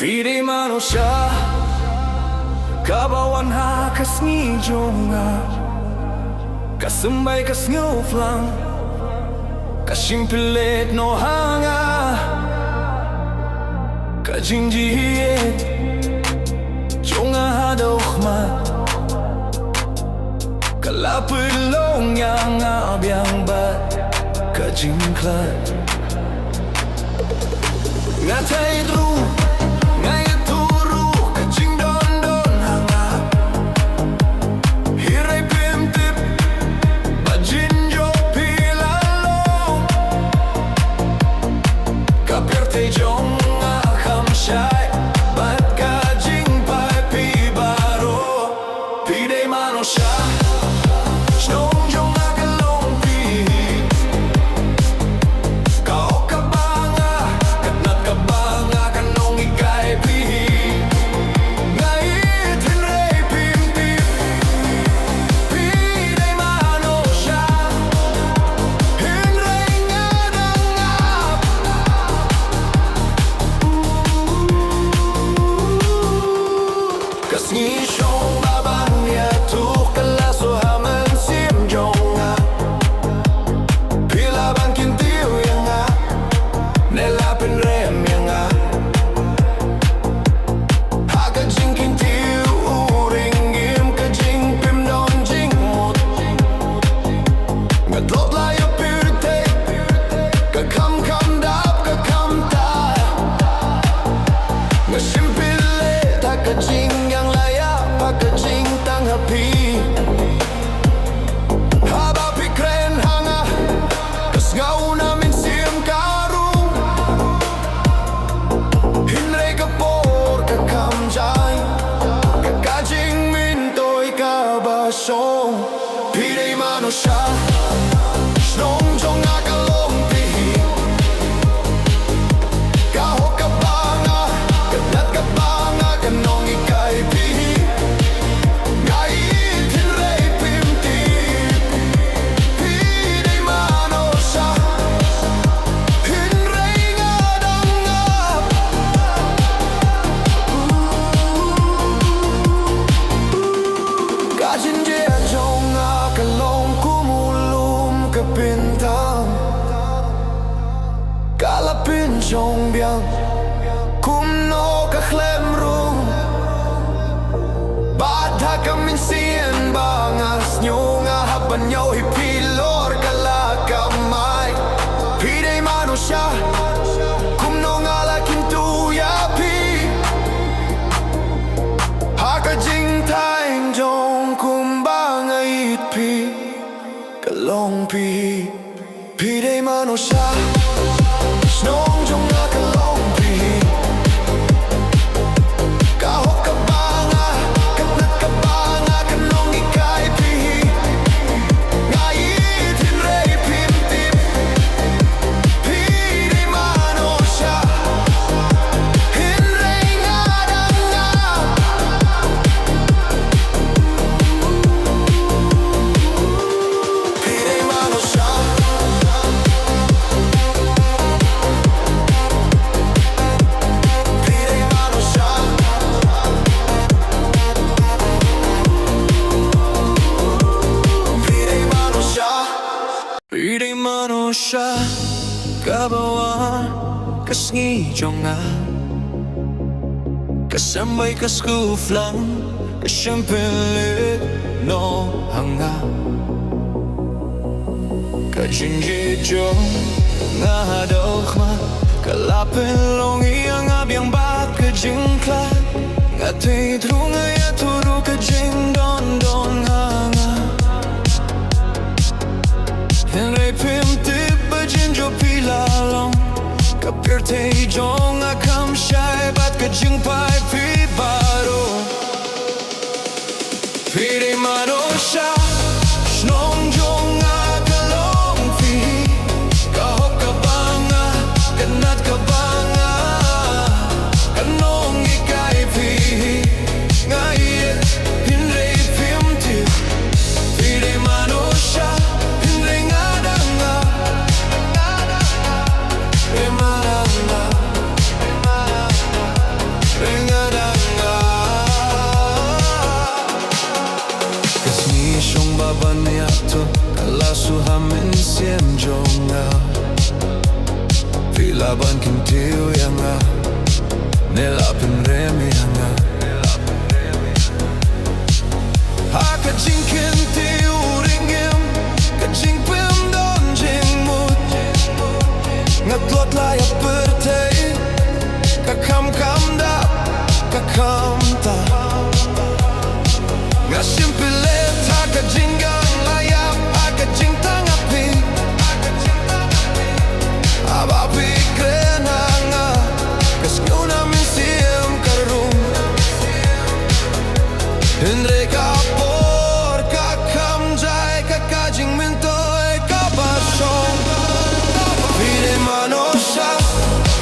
Pili manusia kabawan ha kasngidjonga kasembay kasnguflang kasimpilet no hanga kajinjihiet jonga hadokhma kalapilong yang abyang bat kajingklat ngatay dru Pili manusia snongjong akalong pihi kahok kabanga kanat kabanga kanong ikay pihi ngait hinrei pimti Pili manusia hinrei ngadangap kajinje bintang kalapin trong biang kum no ka khlem rung badha kamin sien bangas nyunga haban yo hipilor kala kamay pide manusia kum no ngala kintu ya pi haka jing taing jong kum bangait pi kalong pi pide manusia snongjong akalong pi kahok kabanga kanat kabanga kanong ikay pi ngait hinrei pimtip pide manusia hinrei ngadangap pide manusia Pili manusia kabawan kasngidjonga kasembay kaskuflang kasimpilit no hanga kajinjijong nga hadokhma kalapilong iyang abyang bat kajingklat ngatay dru ngaya turu kajing don don hanga Henrei pimtip bajinjo pilalong kapirte jong akam shai bat kajing pai pi baro Pili manusia snongjong akalong pi kahok kabanga kanat kabanga kanong ikay pi ngait hinrei pimtip Pili manusia Laban kintiu yanga Nelapin remi yanga Haka jinkin tiu ringim Ka jingpim don jingmut Ngatlot laya pertei Ka kam dap Ka kam ta Nga simpilet Haka jinggang layap Haka jingtang api Abapi krenanga Kas nguna misiem karung Hindre kapor kakam jai kakajing mintoy kapasong Pide manosha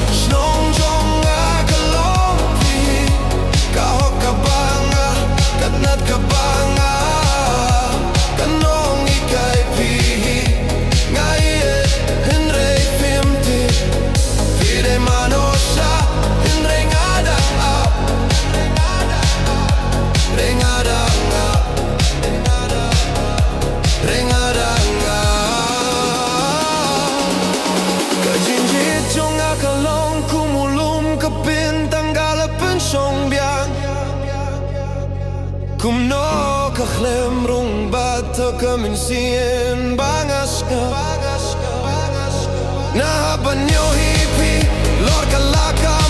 Snong jong akalong pihi Kahok kabanga Katnat kabanga Kanong ikay pihi Ngayet hindre pimti Pide manosha Hindre ngadang up Rengadanga Rengadanga Kajinjit jong akalong kumulum kapintang galapen song biang Kumno kakhlem rung bato kaminsien bangas ka Nahaban yo hipi lor kalaka